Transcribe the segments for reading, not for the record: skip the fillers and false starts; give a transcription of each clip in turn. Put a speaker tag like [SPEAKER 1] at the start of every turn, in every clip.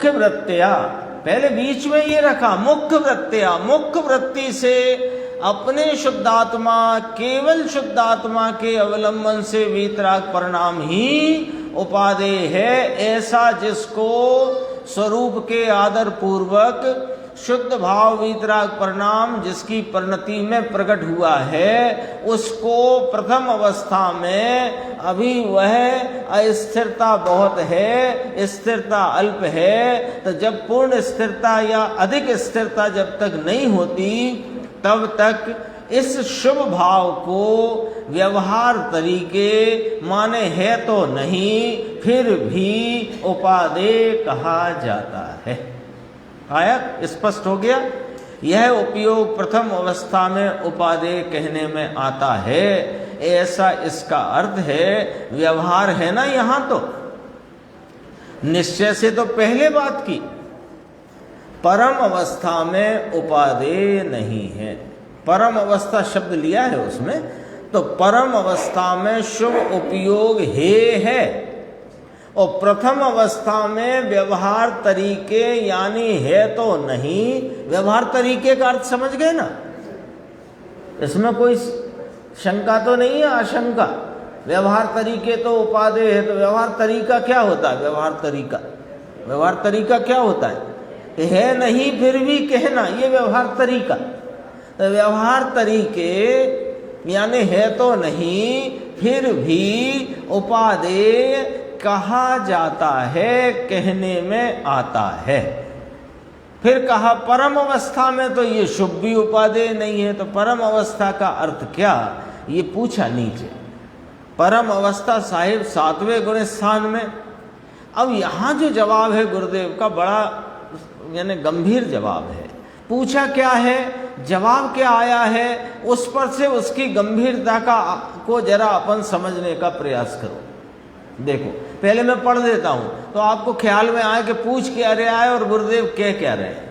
[SPEAKER 1] मुख्य वृत्तिया, पहले बीच में ये रखा मुख्य वृत्तिया, मुख्य वृत्ति से अपने शुद्धात्मा, केवल शुद्धात्मा के अवलंबन से वीतराग परिणाम ही उपादेय है। ऐसा जिसको स्वरूप के आदर पूर्वक शुद्ध भाव वीतराग परिणाम जिसकी परिणति में प्रकट हुआ है, उसको प्रथम अवस्था में अभी वह अस्थिरता बहुत है, स्थिरता अल्प है। तो जब पूर्ण स्थिरता या अधिक स्थिरता जब तक नहीं होती, तब तक इस शुभ भाव को व्यवहार तरीके माने है तो नहीं, फिर भी उपादेय कहा जाता है। आया, स्पष्ट हो गया। यह उपयोग प्रथम अवस्था में उपादेय कहने में आता है, ऐसा इसका अर्थ है। व्यवहार है ना यहां, तो निश्चय से तो पहले बात की, परम अवस्था में उपादेय नहीं है। परम अवस्था शब्द लिया है उसमें, तो परम अवस्था में शुभ उपयोग है और प्रथम अवस्था में व्यवहार तरीके यानी है तो नहीं। व्यवहार तरीके का अर्थ समझ गए ना, इसमें कोई शंका तो नहीं है, आशंका। व्यवहार तरीके तो उपादेय है, तो व्यवहार तरीका क्या होता है? व्यवहार तरीका क्या होता है नहीं फिर भी कहना, ये व्यवहार तरीका। तो व्यवहार तरीके यानी है तो नहीं, फिर भी उपादेय कहा जाता है, कहने में आता है। फिर कहा परम अवस्था में तो ये शुभ भी उपादेय नहीं है। तो परम अवस्था का अर्थ क्या, ये पूछा नीचे। परम अवस्था साहिब 7वें गुण स्थान में। अब यहां जो जवाब है गुरुदेव का, बड़ा यानी गंभीर जवाब है। पूछा क्या है, जवाब क्या आया है, उस पर से उसकी गंभीरता को जरा अपन समझने का प्रयास करो। देखो, पहले मैं पढ़ देता हूं तो आपको ख्याल में आए कि पूछ क्या रहा है और गुरुदेव कह क्या रहे हैं।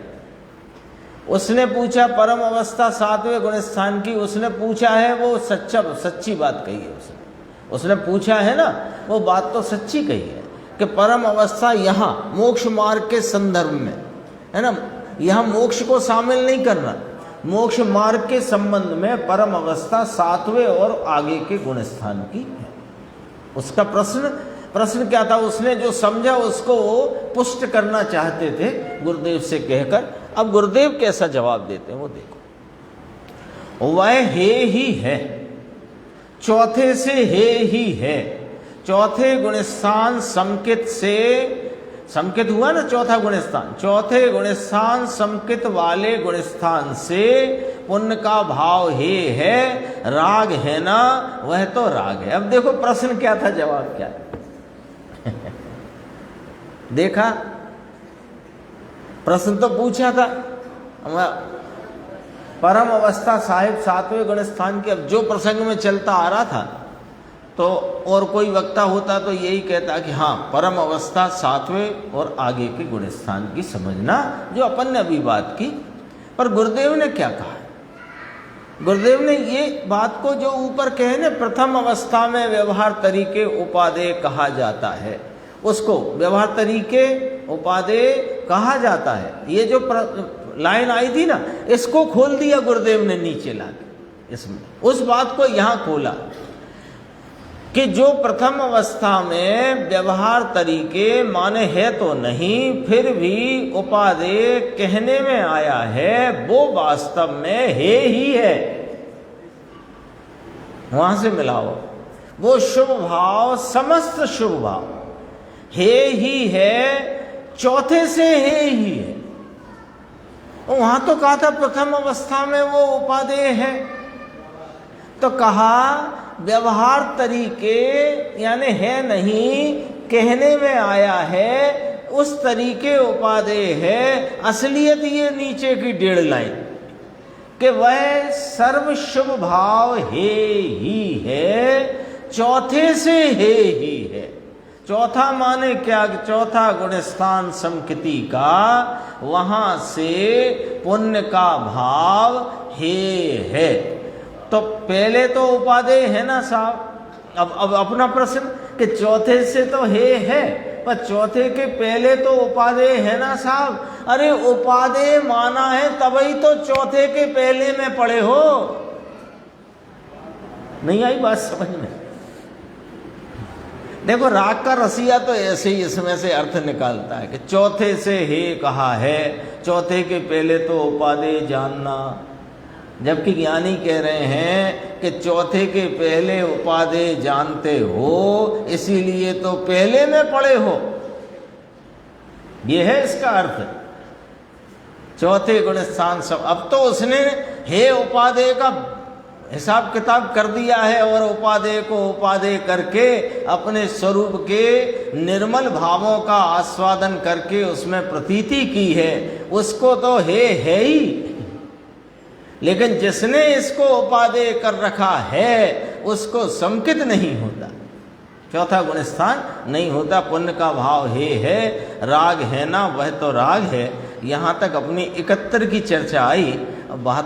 [SPEAKER 1] उसने पूछा परम अवस्था 7वें गुण स्थान की, उसने पूछा है वो सच्ची बात कही है। उसने पूछा है ना, वो बात तो सच्ची कही है कि परम अवस्था यहाँ मोक्ष मार्ग के संदर्भ में है ना, यहाँ मोक्ष को शामिल नहीं करना, मोक्ष मार्ग के संबंध में परम अवस्था 7वें और आगे के गुण स्थान की है। उसका प्रश्न क्या था, उसने जो समझा उसको पुष्ट करना चाहते थे गुरुदेव से कहकर। अब गुरुदेव कैसा जवाब देते हैं वो देखो। वह है ही है, चौथे से है ही है। चौथे गुणस्थान समकित से, समकित हुआ ना चौथा गुणस्थान, चौथे गुणस्थान समकित वाले गुणस्थान से पुण्य का भाव है, राग है ना, वह तो राग है। अब देखो प्रश्न क्या था, जवाब क्या है। देखा, प्रश्न तो पूछा था परम अवस्था साहिब 7वें गुण स्थान की। अब जो प्रसंग में चलता आ रहा था, तो और कोई वक्ता होता तो यही कहता कि हाँ परम अवस्था 7वें और आगे के गुण स्थान की समझना, जो अपन ने अभी बात की। पर गुरुदेव ने क्या कहा, गुरुदेव ने ये बात को जो ऊपर कहे ना, प्रथम अवस्था में व्यवहार तरीके उपादेय कहा जाता है, उसको व्यवहार तरीके उपादेय कहा जाता है। ये जो लाइन आई थी ना, इसको खोल दिया गुरुदेव ने नीचे लाके, इसमें उस बात को यहां खोला कि जो प्रथम अवस्था में व्यवहार तरीके माने है तो नहीं, फिर भी उपादेय कहने में आया है, वो वास्तव में है ही है। वहां से मिलाओ, वो शुभ भाव, समस्त शुभ भाव है ही है, चौथे से है ही है। वहां तो कहा था प्रथम अवस्था में वो उपादेय है, तो कहा व्यवहार तरीके यानी है नहीं, कहने में आया है, उस तरीके उपादेय है। असलियत ये नीचे की 1.5 लाइन कि वह सर्व शुभ भाव है ही है, चौथे से है ही है। चौथा माने क्या, चौथा गुणस्थान समकिति का, वहां से पुण्य का भाव है। तो पहले तो उपादेय है ना साहब। अब अपना प्रश्न कि चौथे से तो है, पर चौथे के पहले तो उपादेय है ना साहब। अरे उपादेय माना है तभी तो चौथे के पहले में पढ़े हो। नहीं आई बात समझ में? देखो राग का रसिया तो ऐसे ही इसमें से अर्थ निकालता है कि चौथे से हे कहा है, चौथे के पहले तो उपादेय जानना, जबकि ज्ञानी कह रहे हैं कि चौथे के पहले उपादेय जानते हो इसीलिए तो पहले में पढ़े हो। यह है इसका अर्थ, चौथे गुण स्थान सब। अब तो उसने हे उपादेय का हिसाब किताब कर दिया है और उपादेय को उपादेय करके अपने स्वरूप के निर्मल भावों का आस्वादन करके उसमें प्रतीति की है, उसको तो हे है ही। लेकिन जिसने इसको उपादेय कर रखा है उसको संकित नहीं होता, चौथा गुण स्थान नहीं होता। पुण्य का भाव हे है, राग है ना, वह तो राग है। यहाँ तक अपनी 71 की चर्चा आई, अब 72